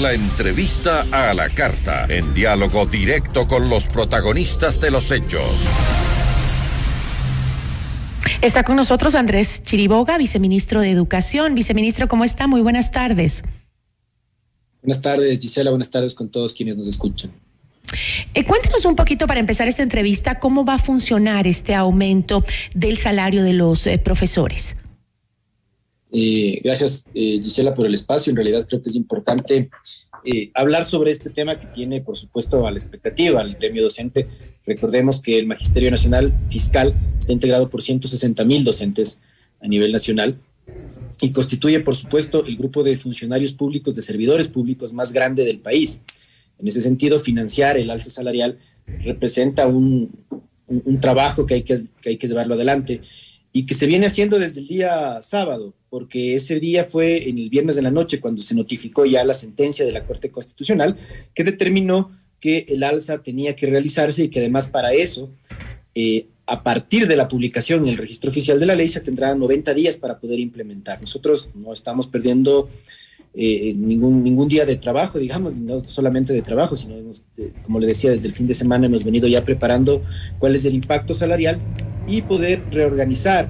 La entrevista a la carta, en diálogo directo con los protagonistas de los hechos. Está con nosotros Andrés Chiriboga, viceministro de Educación. Viceministro, ¿cómo está? Muy buenas tardes. Buenas tardes, Gisela. Buenas tardes con todos quienes nos escuchan. Cuéntenos un poquito para empezar esta entrevista, ¿cómo va a funcionar este aumento del salario de los profesores? Gracias, Gisela, por el espacio. En realidad creo que es importante hablar sobre este tema que tiene, por supuesto, a la expectativa, al gremio docente. Recordemos que el Magisterio Nacional Fiscal está integrado por 160,000 docentes a nivel nacional y constituye, por supuesto, el grupo de funcionarios públicos, de servidores públicos más grande del país. En ese sentido, financiar el alza salarial representa un trabajo que hay que llevarlo adelante y que se viene haciendo desde el día sábado, porque ese día fue en el viernes de la noche cuando se notificó ya la sentencia de la Corte Constitucional que determinó que el alza tenía que realizarse y que además para eso, a partir de la publicación en el registro oficial de la ley, se tendrán 90 días para poder implementar. Nosotros no estamos perdiendo ningún día de trabajo, digamos, no solamente de trabajo, sino como le decía, desde el fin de semana hemos venido ya preparando cuál es el impacto salarial y poder reorganizar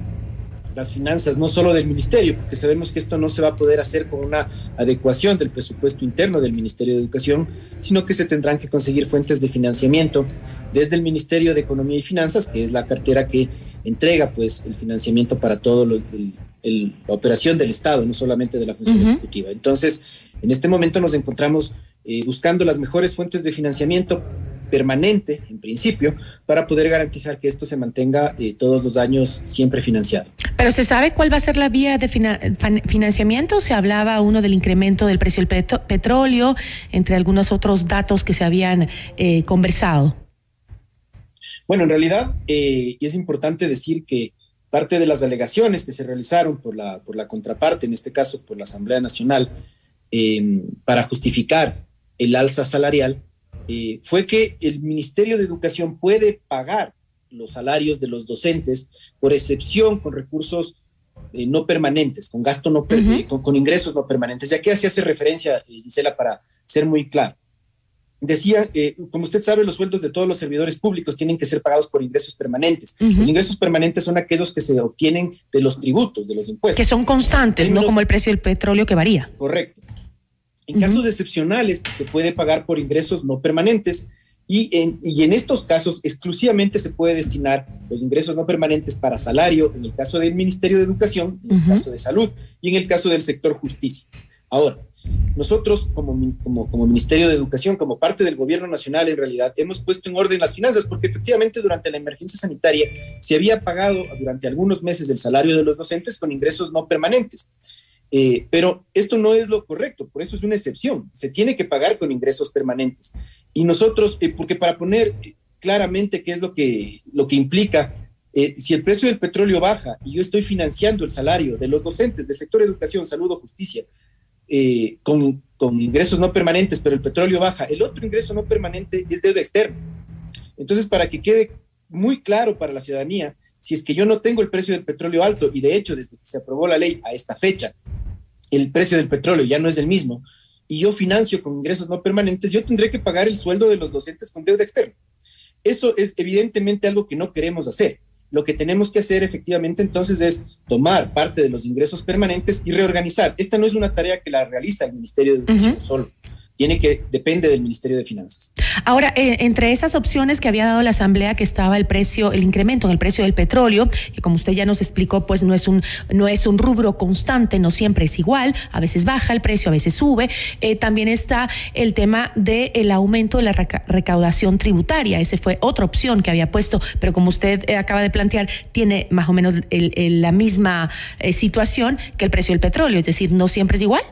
las finanzas, no solo del ministerio, porque sabemos que esto no se va a poder hacer con una adecuación del presupuesto interno del Ministerio de Educación, sino que se tendrán que conseguir fuentes de financiamiento desde el Ministerio de Economía y Finanzas, que es la cartera que entrega pues el financiamiento para todo la operación del Estado, no solamente de la función ejecutiva. Entonces, en este momento nos encontramos buscando las mejores fuentes de financiamiento permanente, en principio, para poder garantizar que esto se mantenga todos los años siempre financiado. ¿Pero se sabe cuál va a ser la vía de financiamiento? Se hablaba del incremento del precio del petróleo, entre algunos otros datos que se habían conversado. Bueno, en realidad, y es importante decir que parte de las alegaciones que se realizaron por la contraparte, en este caso por la Asamblea Nacional, para justificar el alza salarial, fue que el Ministerio de Educación puede pagar los salarios de los docentes por excepción con recursos no permanentes, con gasto no con ingresos no permanentes. ¿Ya que se hace referencia, Gisela, para ser muy claro? Decía, como usted sabe, los sueldos de todos los servidores públicos tienen que ser pagados por ingresos permanentes. Los ingresos permanentes son aquellos que se obtienen de los tributos, de los impuestos. Que son constantes, no como el precio del petróleo que varía. Correcto. En casos excepcionales se puede pagar por ingresos no permanentes y en estos casos exclusivamente se puede destinar los ingresos no permanentes para salario en el caso del Ministerio de Educación, en el caso de Salud y en el caso del sector Justicia. Ahora, nosotros como Ministerio de Educación, como parte del Gobierno Nacional, en realidad hemos puesto en orden las finanzas porque efectivamente durante la emergencia sanitaria se había pagado durante algunos meses el salario de los docentes con ingresos no permanentes. Pero esto no es lo correcto, por eso es una excepción. Se tiene que pagar con ingresos permanentes. Y nosotros, porque para poner claramente qué es lo que implica, si el precio del petróleo baja y yo estoy financiando el salario de los docentes del sector educación, salud o justicia con ingresos no permanentes, pero el petróleo baja, el otro ingreso no permanente es deuda externa. Entonces, para que quede muy claro para la ciudadanía, si es que yo no tengo el precio del petróleo alto, y de hecho desde que se aprobó la ley a esta fecha, el precio del petróleo ya no es el mismo, y yo financio con ingresos no permanentes, yo tendré que pagar el sueldo de los docentes con deuda externa. Eso es evidentemente algo que no queremos hacer. Lo que tenemos que hacer efectivamente entonces es tomar parte de los ingresos permanentes y reorganizar. Esta no es una tarea que la realiza el Ministerio de Educación solo. Depende del Ministerio de Finanzas. Ahora, entre esas opciones que había dado la Asamblea, que estaba el incremento en el precio del petróleo, que como usted ya nos explicó, pues no es un rubro constante, no siempre es igual, a veces baja el precio, a veces sube. También está el tema del aumento de la recaudación tributaria. Esa fue otra opción que había puesto, pero como usted acaba de plantear, tiene más o menos la misma situación que el precio del petróleo, es decir, no siempre es igual.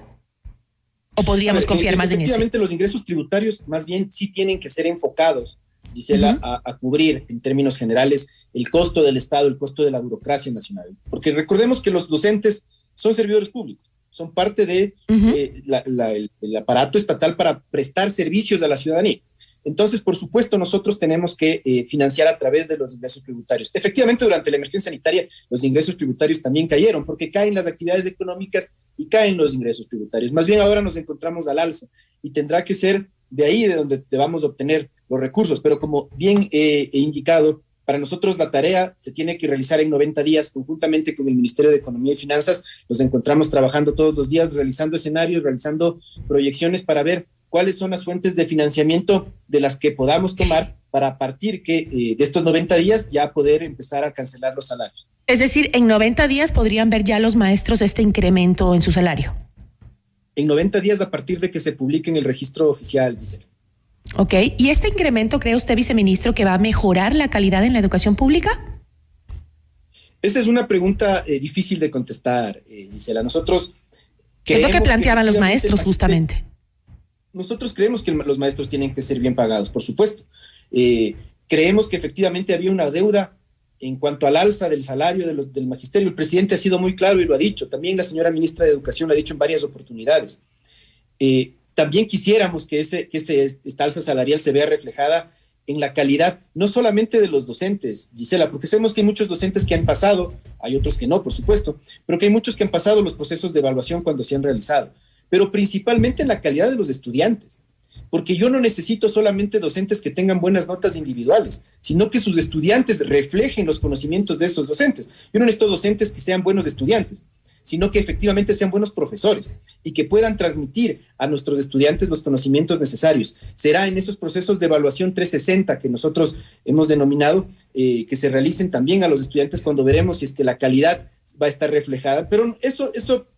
¿O podríamos confiar más en eso? Efectivamente, los ingresos tributarios más bien sí tienen que ser enfocados, Gisela, a cubrir en términos generales el costo del Estado, el costo de la burocracia nacional. Porque recordemos que los docentes son servidores públicos, son parte de el aparato estatal para prestar servicios a la ciudadanía. Entonces, por supuesto, nosotros tenemos que financiar a través de los ingresos tributarios. Efectivamente, durante la emergencia sanitaria, los ingresos tributarios también cayeron, porque caen las actividades económicas y caen los ingresos tributarios. Más bien ahora nos encontramos al alza. y tendrá que ser de ahí de donde debamos obtener los recursos. Pero como bien he indicado, para nosotros la tarea se tiene que realizar en 90 días, conjuntamente con el Ministerio de Economía y Finanzas. Nos encontramos trabajando todos los días, realizando escenarios, realizando proyecciones para ver cuáles son las fuentes de financiamiento de las que podamos tomar para a partir de estos 90 días ya poder empezar a cancelar los salarios. Es decir, en 90 días podrían ver ya los maestros este incremento en su salario. En 90 días a partir de que se publique en el registro oficial, Gisela. Ok, ¿y este incremento cree usted, viceministro, que va a mejorar la calidad en la educación pública? Esa es una pregunta difícil de contestar, Gisela. Nosotros es lo que planteaban los maestros, justamente. Nosotros creemos que los maestros tienen que ser bien pagados, por supuesto. Creemos que efectivamente había una deuda en cuanto al alza del salario del magisterio. El presidente ha sido muy claro y lo ha dicho. También la señora ministra de Educación lo ha dicho en varias oportunidades. También quisiéramos que esta alza salarial se vea reflejada en la calidad, no solamente de los docentes, Gisela, porque sabemos que hay muchos docentes que han pasado, hay otros que no, por supuesto, pero que hay muchos que han pasado los procesos de evaluación cuando se han realizado, pero principalmente en la calidad de los estudiantes, porque yo no necesito solamente docentes que tengan buenas notas individuales, sino que sus estudiantes reflejen los conocimientos de esos docentes. Yo no necesito docentes que sean buenos estudiantes, sino que efectivamente sean buenos profesores y que puedan transmitir a nuestros estudiantes los conocimientos necesarios. Será en esos procesos de evaluación 360 que nosotros hemos denominado, que se realicen también a los estudiantes cuando veremos si es que la calidad va a estar reflejada, pero eso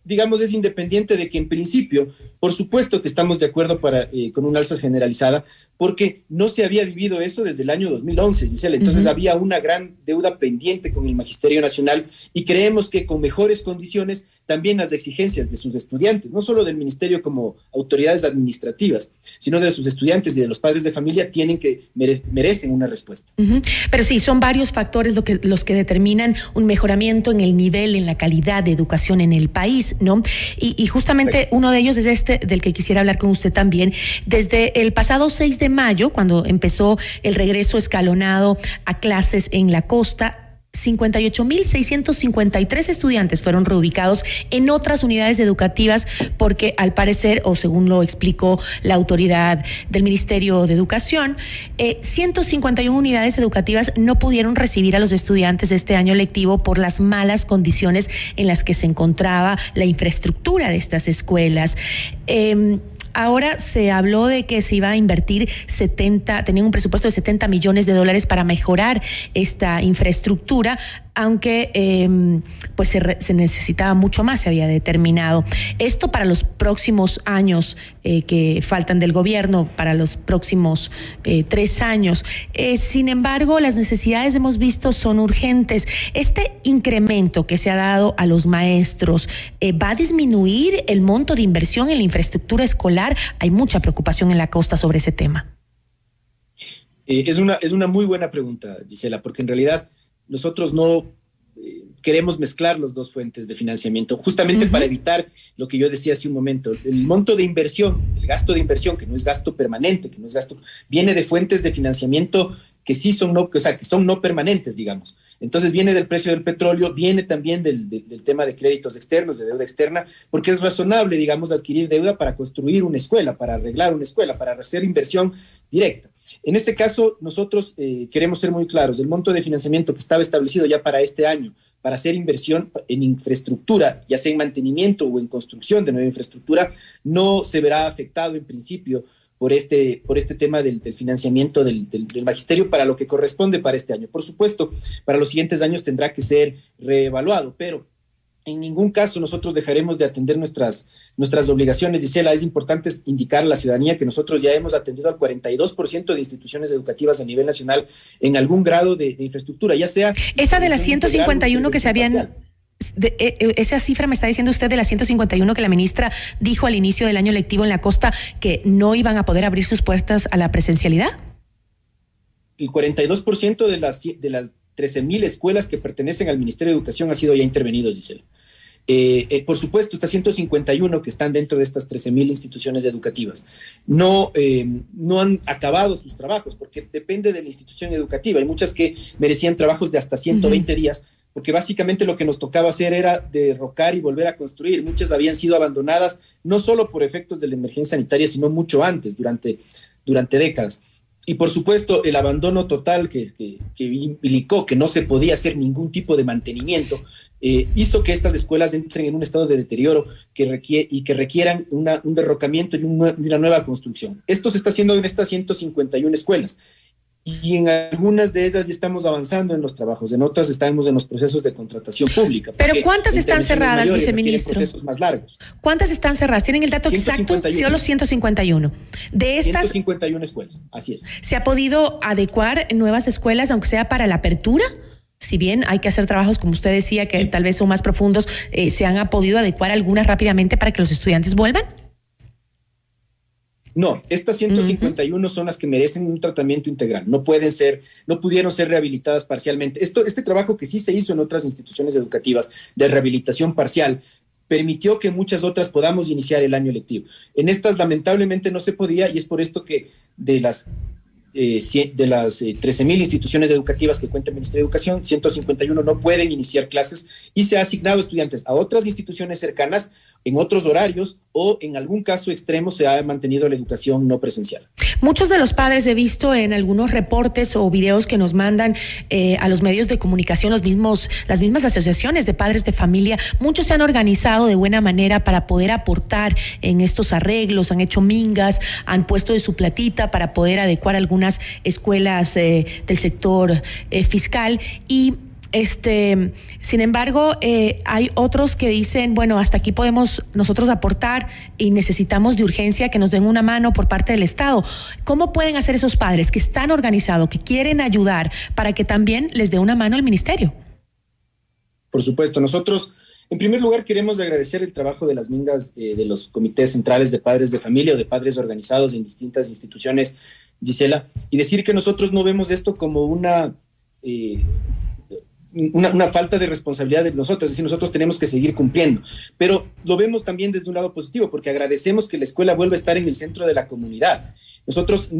digamos, es independiente de que en principio, por supuesto que estamos de acuerdo con una alza generalizada, porque no se había vivido eso desde el año 2011, Gisela. Entonces había una gran deuda pendiente con el Magisterio Nacional y creemos que con mejores condiciones también las exigencias de sus estudiantes, no solo del Ministerio como autoridades administrativas, sino de sus estudiantes y de los padres de familia merecen una respuesta. Pero sí, son varios factores los que determinan un mejoramiento en el nivel, en la calidad de educación en el país, ¿no? Y justamente uno de ellos es este del que quisiera hablar con usted también. Desde el pasado 6 de mayo, cuando empezó el regreso escalonado a clases en la costa, 58.653 estudiantes fueron reubicados en otras unidades educativas porque, al parecer, o según lo explicó la autoridad del Ministerio de Educación, 151 unidades educativas no pudieron recibir a los estudiantes de este año lectivo por las malas condiciones en las que se encontraba la infraestructura de estas escuelas. Ahora se habló de que se iba a invertir tenían un presupuesto de $70 millones para mejorar esta infraestructura, aunque pues se necesitaba mucho más, se había determinado. Esto para los próximos años que faltan del gobierno, para los próximos 3 años. Sin embargo, las necesidades, hemos visto, son urgentes. Este incremento que se ha dado a los maestros, ¿va a disminuir el monto de inversión en la infraestructura escolar? Hay mucha preocupación en la costa sobre ese tema. Es una muy buena pregunta, Gisela, porque en realidad nosotros no queremos mezclar las dos fuentes de financiamiento, justamente para evitar lo que yo decía hace un momento. El monto de inversión, el gasto de inversión, que no es gasto permanente, que no es gasto, viene de fuentes de financiamiento que sí son que son no permanentes, digamos. Entonces viene del precio del petróleo, viene también del tema de créditos externos, de deuda externa, porque es razonable, digamos, adquirir deuda para construir una escuela, para arreglar una escuela, para hacer inversión directa. En este caso, nosotros queremos ser muy claros. El monto de financiamiento que estaba establecido ya para este año, para hacer inversión en infraestructura, ya sea en mantenimiento o en construcción de nueva infraestructura, no se verá afectado en principio por este tema del financiamiento del magisterio para lo que corresponde para este año. Por supuesto, para los siguientes años tendrá que ser reevaluado, pero en ningún caso nosotros dejaremos de atender nuestras obligaciones. Gisela, es importante indicar a la ciudadanía que nosotros ya hemos atendido al 42% de instituciones educativas a nivel nacional en algún grado de infraestructura, ya sea... Esa de las 151 que se habían... esa cifra me está diciendo usted de las 151 que la ministra dijo al inicio del año lectivo en la costa que no iban a poder abrir sus puertas a la presencialidad. El 42% de las 13.000 escuelas que pertenecen al Ministerio de Educación ha sido ya intervenido, Gisela. Por supuesto, estas 151 que están dentro de estas 13.000 instituciones educativas no han acabado sus trabajos porque depende de la institución educativa. Hay muchas que merecían trabajos de hasta 120 días porque básicamente lo que nos tocaba hacer era derrocar y volver a construir. Muchas habían sido abandonadas, no solo por efectos de la emergencia sanitaria, sino mucho antes, durante décadas. Y por supuesto, el abandono total que implicó que no se podía hacer ningún tipo de mantenimiento, hizo que estas escuelas entren en un estado de deterioro que requieran un derrocamiento y una nueva construcción. Esto se está haciendo en estas 151 escuelas. Y en algunas de ellas ya estamos avanzando en los trabajos, en otras estamos en los procesos de contratación pública. Pero ¿cuántas están cerradas, viceministro? Procesos más largos. ¿Cuántas están cerradas? ¿Tienen el dato 151. Exacto? Solo 151. De estas 151 escuelas, así es. ¿Se ha podido adecuar nuevas escuelas, aunque sea para la apertura? Si bien hay que hacer trabajos, como usted decía, que tal vez son más profundos, ¿se han podido adecuar algunas rápidamente para que los estudiantes vuelvan? No, estas 151 son las que merecen un tratamiento integral. No pudieron ser rehabilitadas parcialmente. Este trabajo que sí se hizo en otras instituciones educativas de rehabilitación parcial permitió que muchas otras podamos iniciar el año lectivo. En estas lamentablemente no se podía, y es por esto que de las 13.000 instituciones educativas que cuenta el Ministerio de Educación, 151 no pueden iniciar clases y se ha asignado estudiantes a otras instituciones cercanas en otros horarios, o en algún caso extremo se ha mantenido la educación no presencial. Muchos de los padres, he visto en algunos reportes o videos que nos mandan a los medios de comunicación, las mismas asociaciones de padres de familia, muchos se han organizado de buena manera para poder aportar en estos arreglos, han hecho mingas, han puesto de su platita para poder adecuar algunas escuelas del sector fiscal. Y sin embargo, hay otros que dicen, bueno, hasta aquí podemos nosotros aportar y necesitamos de urgencia que nos den una mano por parte del Estado. ¿Cómo pueden hacer esos padres que están organizados, que quieren ayudar, para que también les dé una mano el ministerio? Por supuesto, nosotros en primer lugar queremos agradecer el trabajo de las mingas de los comités centrales de padres de familia o de padres organizados en distintas instituciones, Gisela, y decir que nosotros no vemos esto como una falta de responsabilidad de nosotros, es decir, nosotros tenemos que seguir cumpliendo, pero lo vemos también desde un lado positivo, porque agradecemos que la escuela vuelva a estar en el centro de la comunidad. Nosotros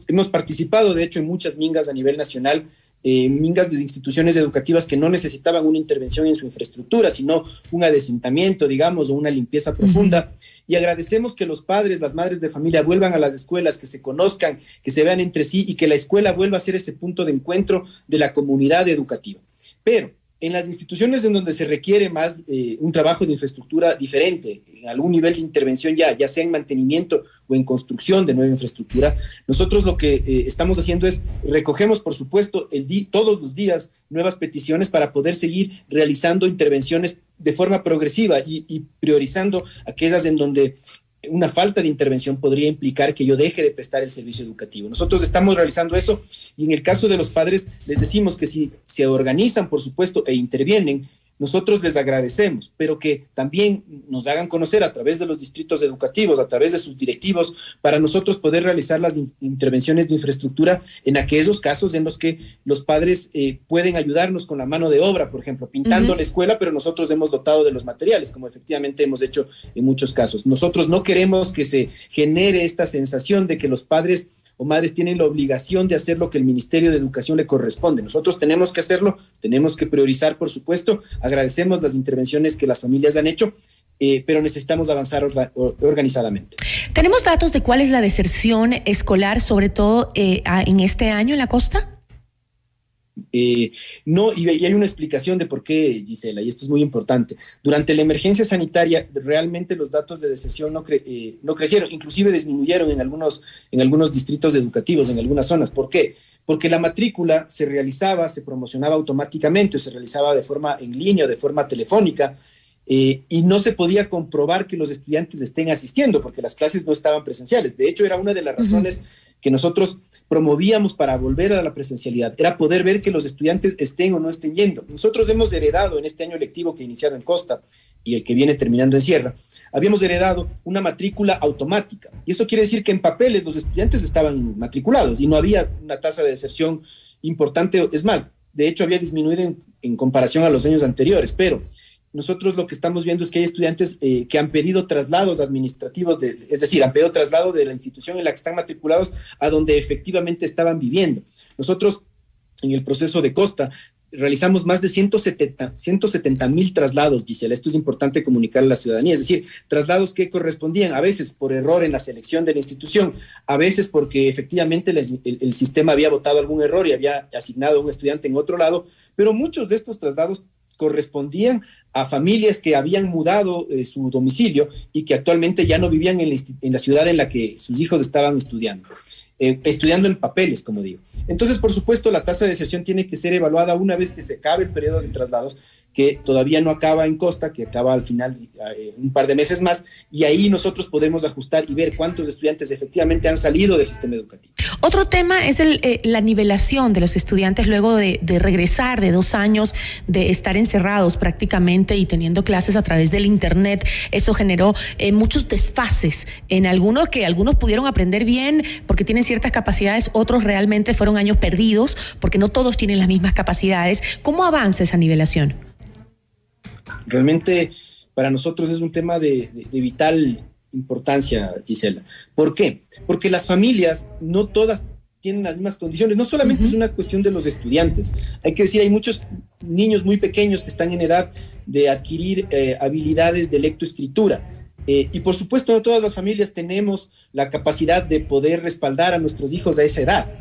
hemos participado, de hecho, en muchas mingas a nivel nacional, mingas de instituciones educativas que no necesitaban una intervención en su infraestructura, sino un adesentamiento, digamos, o una limpieza profunda. Y agradecemos que los padres, las madres de familia vuelvan a las escuelas, que se conozcan, que se vean entre sí y que la escuela vuelva a ser ese punto de encuentro de la comunidad educativa. Pero en las instituciones en donde se requiere más un trabajo de infraestructura diferente, en algún nivel de intervención ya sea en mantenimiento o en construcción de nueva infraestructura, nosotros lo que estamos haciendo es recogemos, por supuesto, todos los días nuevas peticiones para poder seguir realizando intervenciones de forma progresiva y priorizando aquellas en donde una falta de intervención podría implicar que yo deje de prestar el servicio educativo. Nosotros estamos realizando eso, y en el caso de los padres les decimos que si se organizan, por supuesto, e intervienen, nosotros les agradecemos, pero que también nos hagan conocer a través de los distritos educativos, a través de sus directivos, para nosotros poder realizar las intervenciones de infraestructura en aquellos casos en los que los padres pueden ayudarnos con la mano de obra, por ejemplo, pintando la escuela, pero nosotros hemos dotado de los materiales, como efectivamente hemos hecho en muchos casos. Nosotros no queremos que se genere esta sensación de que los padres o madres tienen la obligación de hacer lo que el Ministerio de Educación le corresponde. Nosotros tenemos que hacerlo, tenemos que priorizar, por supuesto. Agradecemos las intervenciones que las familias han hecho, pero necesitamos avanzar organizadamente. ¿Tenemos datos de cuál es la deserción escolar, sobre todo en este año en la costa? No, y hay una explicación de por qué, Gisela, y esto es muy importante. Durante la emergencia sanitaria, realmente los datos de deserción no crecieron, inclusive disminuyeron en algunos distritos educativos, en algunas zonas. ¿Por qué? Porque la matrícula se promocionaba automáticamente, o se realizaba de forma en línea o de forma telefónica, y no se podía comprobar que los estudiantes estén asistiendo, porque las clases no estaban presenciales. De hecho, era una de las razones que nosotros promovíamos para volver a la presencialidad, era poder ver que los estudiantes estén o no estén yendo. Nosotros hemos heredado en este año lectivo que ha iniciado en Costa y el que viene terminando en Sierra, habíamos heredado una matrícula automática, y eso quiere decir que en papeles los estudiantes estaban matriculados y no había una tasa de deserción importante. Es más, de hecho había disminuido en comparación a los años anteriores, pero nosotros lo que estamos viendo es que hay estudiantes que han pedido traslados administrativos, es decir, han pedido traslado de la institución en la que están matriculados a donde efectivamente estaban viviendo. Nosotros, en el proceso de Costa, realizamos más de 170,000 traslados, Gisela. Esto es importante comunicar a la ciudadanía, es decir, traslados que correspondían a veces por error en la selección de la institución, a veces porque efectivamente el sistema había votado algún error y había asignado a un estudiante en otro lado, pero muchos de estos traslados correspondían a familias que habían mudado su domicilio y que actualmente ya no vivían en la ciudad en la que sus hijos estaban estudiando en papeles, como digo. Entonces, por supuesto, la tasa de deserción tiene que ser evaluada una vez que se acabe el periodo de traslados, que todavía no acaba en Costa, que acaba al final un par de meses más, y ahí nosotros podemos ajustar y ver cuántos estudiantes efectivamente han salido del sistema educativo. Otro tema es la nivelación de los estudiantes luego de regresar de 2 años de estar encerrados prácticamente y teniendo clases a través del internet. Eso generó muchos desfases en algunos pudieron aprender bien porque tienen ciertas capacidades, otros realmente fueron años perdidos porque no todos tienen las mismas capacidades. ¿Cómo avanza esa nivelación? Realmente para nosotros es un tema de vital importancia, Gisela. ¿Por qué? Porque las familias no todas tienen las mismas condiciones. No solamente es una cuestión de los estudiantes. Hay que decir, hay muchos niños muy pequeños que están en edad de adquirir habilidades de lectoescritura. Y por supuesto, no todas las familias tenemos la capacidad de poder respaldar a nuestros hijos a esa edad.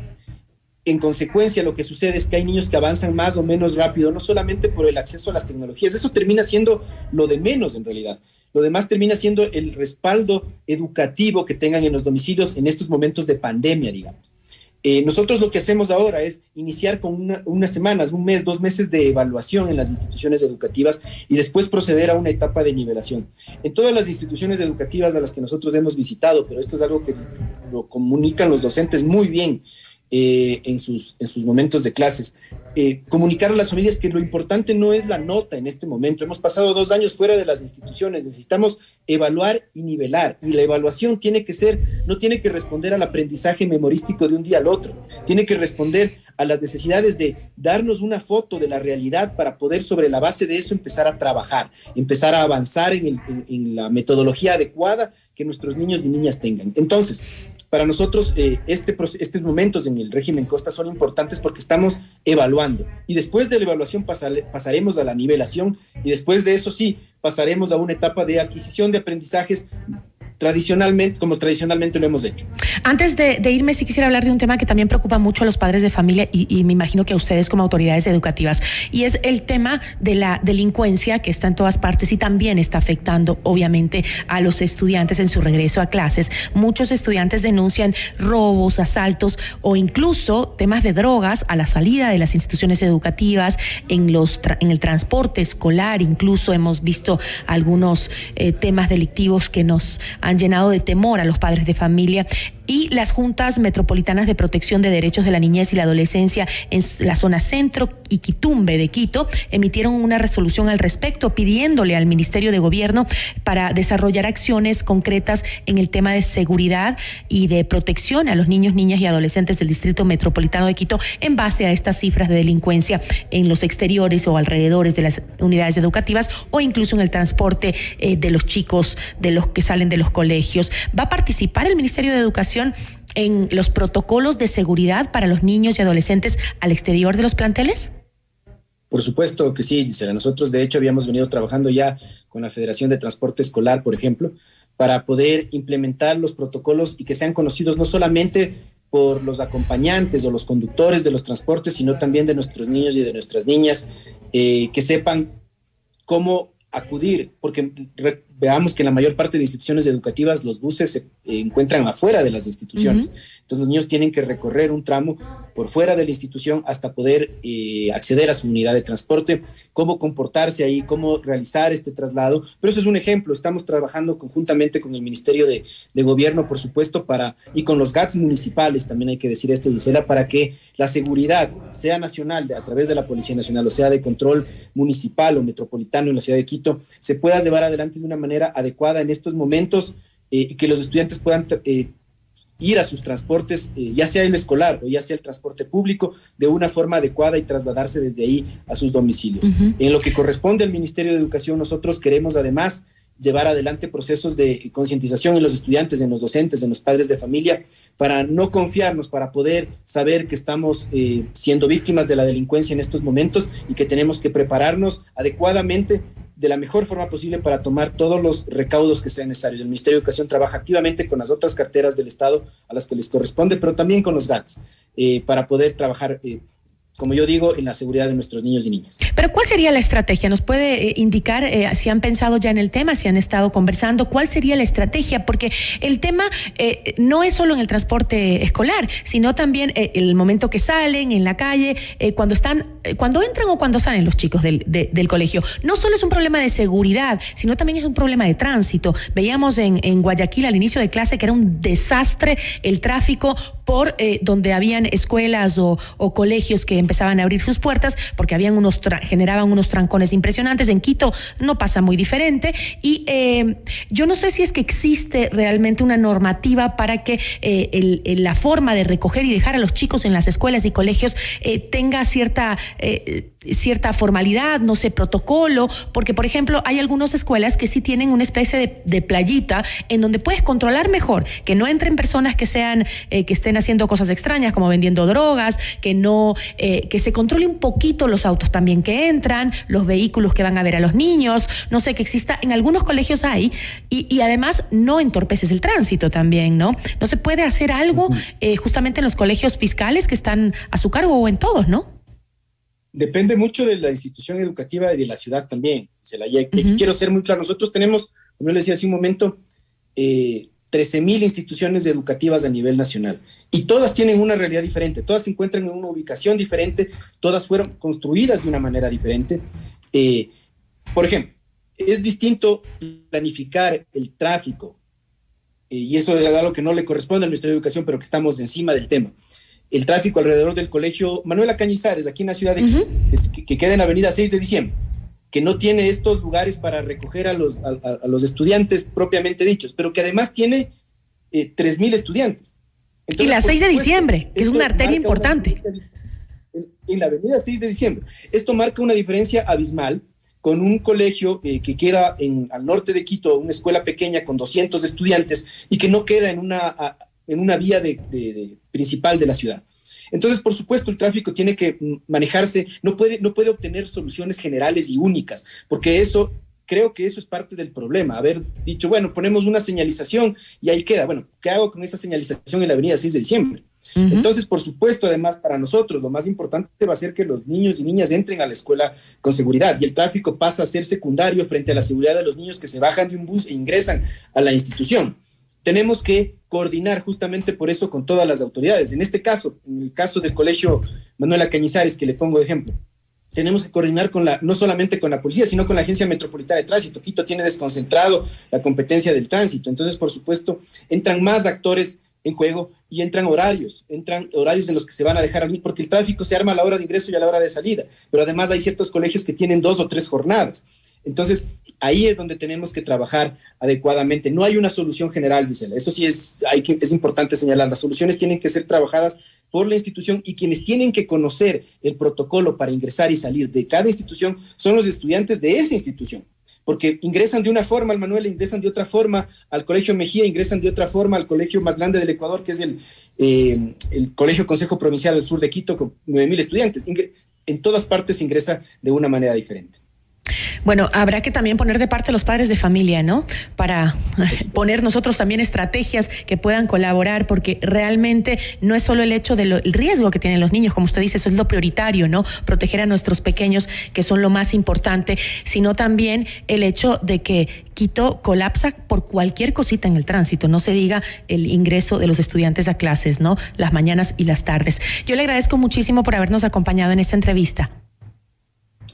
En consecuencia, lo que sucede es que hay niños que avanzan más o menos rápido, no solamente por el acceso a las tecnologías. Eso termina siendo lo de menos en realidad. Lo demás termina siendo el respaldo educativo que tengan en los domicilios en estos momentos de pandemia, digamos. Nosotros lo que hacemos ahora es iniciar con unas semanas, 1 mes, 2 meses de evaluación en las instituciones educativas y después proceder a una etapa de nivelación. En todas las instituciones educativas a las que nosotros hemos visitado, pero esto es algo que lo comunican los docentes muy bien, en sus momentos de clases, comunicar a las familias que lo importante no es la nota en este momento. Hemos pasado 2 años fuera de las instituciones, necesitamos evaluar y nivelar, y la evaluación no tiene que responder al aprendizaje memorístico de un día al otro, tiene que responder a las necesidades de darnos una foto de la realidad para poder sobre la base de eso empezar a trabajar, empezar a avanzar en la metodología adecuada que nuestros niños y niñas tengan. Entonces, para nosotros estos momentos en el régimen Costa son importantes porque estamos evaluando y después de la evaluación pasaremos a la nivelación y después de eso sí pasaremos a una etapa de adquisición de aprendizajes como tradicionalmente lo hemos hecho. Antes de irme, sí quisiera hablar de un tema que también preocupa mucho a los padres de familia y me imagino que a ustedes como autoridades educativas, y es el tema de la delincuencia que está en todas partes y también está afectando obviamente a los estudiantes en su regreso a clases. Muchos estudiantes denuncian robos, asaltos o incluso temas de drogas a la salida de las instituciones educativas, en el transporte escolar. Incluso hemos visto algunos temas delictivos que nos han llenado de temor a los padres de familia. Y las juntas metropolitanas de protección de derechos de la niñez y la adolescencia en la zona centro y Quitumbe de Quito emitieron una resolución al respecto pidiéndole al Ministerio de Gobierno para desarrollar acciones concretas en el tema de seguridad y de protección a los niños, niñas y adolescentes del Distrito Metropolitano de Quito en base a estas cifras de delincuencia en los exteriores o alrededores de las unidades educativas o incluso en el transporte de los chicos, de los que salen de los colegios. ¿Va a participar el Ministerio de Educación en los protocolos de seguridad para los niños y adolescentes al exterior de los planteles? Por supuesto que sí, Gisela. Nosotros de hecho habíamos venido trabajando ya con la Federación de Transporte Escolar, por ejemplo, para poder implementar los protocolos y que sean conocidos no solamente por los acompañantes o los conductores de los transportes, sino también de nuestros niños y de nuestras niñas, que sepan cómo acudir, porque veamos que en la mayor parte de instituciones educativas los buses se encuentran afuera de las instituciones. Entonces los niños tienen que recorrer un tramo por fuera de la institución hasta poder acceder a su unidad de transporte, cómo comportarse ahí, cómo realizar este traslado. Pero eso es un ejemplo. Estamos trabajando conjuntamente con el Ministerio de Gobierno, por supuesto, y con los GATS municipales, también hay que decir esto, Gisela, para que la seguridad, sea nacional, a través de la Policía Nacional, o sea de control municipal o metropolitano en la ciudad de Quito, se pueda llevar adelante de una manera adecuada en estos momentos y que los estudiantes puedan ir a sus transportes, ya sea el escolar o ya sea el transporte público, de una forma adecuada y trasladarse desde ahí a sus domicilios. En lo que corresponde al Ministerio de Educación, nosotros queremos además llevar adelante procesos de concientización en los estudiantes, en los docentes, en los padres de familia, para no confiarnos, para poder saber que estamos siendo víctimas de la delincuencia en estos momentos y que tenemos que prepararnos adecuadamente de la mejor forma posible para tomar todos los recaudos que sean necesarios. El Ministerio de Educación trabaja activamente con las otras carteras del Estado a las que les corresponde, pero también con los GATS, para poder trabajar como yo digo, en la seguridad de nuestros niños y niñas. Pero ¿cuál sería la estrategia? ¿Nos puede indicar si han pensado ya en el tema, si han estado conversando? ¿Cuál sería la estrategia? Porque el tema no es solo en el transporte escolar, sino también el momento que salen en la calle, cuando entran o cuando salen los chicos del colegio. No solo es un problema de seguridad, sino también es un problema de tránsito. Veíamos en Guayaquil al inicio de clase que era un desastre el tráfico por donde habían escuelas o colegios que empezaban a abrir sus puertas porque habían generaban unos trancones impresionantes. En Quito no pasa muy diferente y yo no sé si es que existe realmente una normativa para que la forma de recoger y dejar a los chicos en las escuelas y colegios tenga cierta formalidad, no sé, protocolo, porque por ejemplo hay algunas escuelas que sí tienen una especie de playita en donde puedes controlar mejor, que no entren personas que estén haciendo cosas extrañas como vendiendo drogas, que se controle un poquito los autos también que entran, los vehículos que van a ver a los niños, no sé, que exista, en algunos colegios hay, y además no entorpeces el tránsito también, ¿no? No se puede hacer algo justamente en los colegios fiscales que están a su cargo o en todos, ¿no? Depende mucho de la institución educativa y de la ciudad también. Quiero ser muy claro, nosotros tenemos, como yo les decía hace un momento, 13,000 instituciones educativas a nivel nacional y todas tienen una realidad diferente, todas se encuentran en una ubicación diferente, todas fueron construidas de una manera diferente. Por ejemplo, es distinto planificar el tráfico y eso es algo que no le corresponde al Ministerio de Educación, pero que estamos encima del tema. El tráfico alrededor del colegio Manuela Cañizares, aquí en la ciudad de Quito, que queda en la avenida 6 de diciembre, que no tiene estos lugares para recoger a los estudiantes propiamente dichos, pero que además tiene 3,000 estudiantes. Entonces, y la 6 de diciembre, que es una arteria importante. En la avenida 6 de diciembre. Esto marca una diferencia abismal con un colegio que queda al norte de Quito, una escuela pequeña con 200 estudiantes y que no queda en una vía principal de la ciudad. Entonces, por supuesto, el tráfico tiene que manejarse, no puede obtener soluciones generales y únicas, porque creo que eso es parte del problema, haber dicho, bueno, ponemos una señalización y ahí queda. Bueno, ¿qué hago con esa señalización en la avenida 6 de diciembre? Entonces, por supuesto, además, para nosotros lo más importante va a ser que los niños y niñas entren a la escuela con seguridad y el tráfico pasa a ser secundario frente a la seguridad de los niños que se bajan de un bus e ingresan a la institución. Tenemos que coordinar justamente por eso con todas las autoridades. En este caso, en el caso del colegio Manuela Cañizares, que le pongo de ejemplo, tenemos que coordinar no solamente con la policía, sino con la Agencia Metropolitana de Tránsito. Quito tiene desconcentrado la competencia del tránsito. Entonces, por supuesto, entran más actores en juego y entran horarios en los que se van a dejar, porque el tráfico se arma a la hora de ingreso y a la hora de salida. Pero además hay ciertos colegios que tienen 2 o 3 jornadas. Entonces, ahí es donde tenemos que trabajar adecuadamente. No hay una solución general, Gisela. Eso sí es importante señalar. Las soluciones tienen que ser trabajadas por la institución y quienes tienen que conocer el protocolo para ingresar y salir de cada institución son los estudiantes de esa institución. Porque ingresan de una forma al Manuel, ingresan de otra forma al Colegio Mejía, ingresan de otra forma al colegio más grande del Ecuador, que es el Colegio Consejo Provincial del Sur de Quito, con 9,000 estudiantes. En todas partes ingresa de una manera diferente. Bueno, habrá que también poner de parte a los padres de familia, ¿no? Para poner nosotros también estrategias que puedan colaborar, porque realmente no es solo el hecho del riesgo que tienen los niños, como usted dice, eso es lo prioritario, ¿no? Proteger a nuestros pequeños, que son lo más importante, sino también el hecho de que Quito colapsa por cualquier cosita en el tránsito, no se diga el ingreso de los estudiantes a clases, ¿no? Las mañanas y las tardes. Yo le agradezco muchísimo por habernos acompañado en esta entrevista.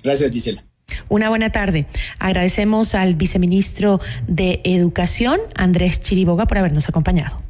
Gracias, Gisela. Una buena tarde. Agradecemos al viceministro de Educación, Andrés Chiriboga, por habernos acompañado.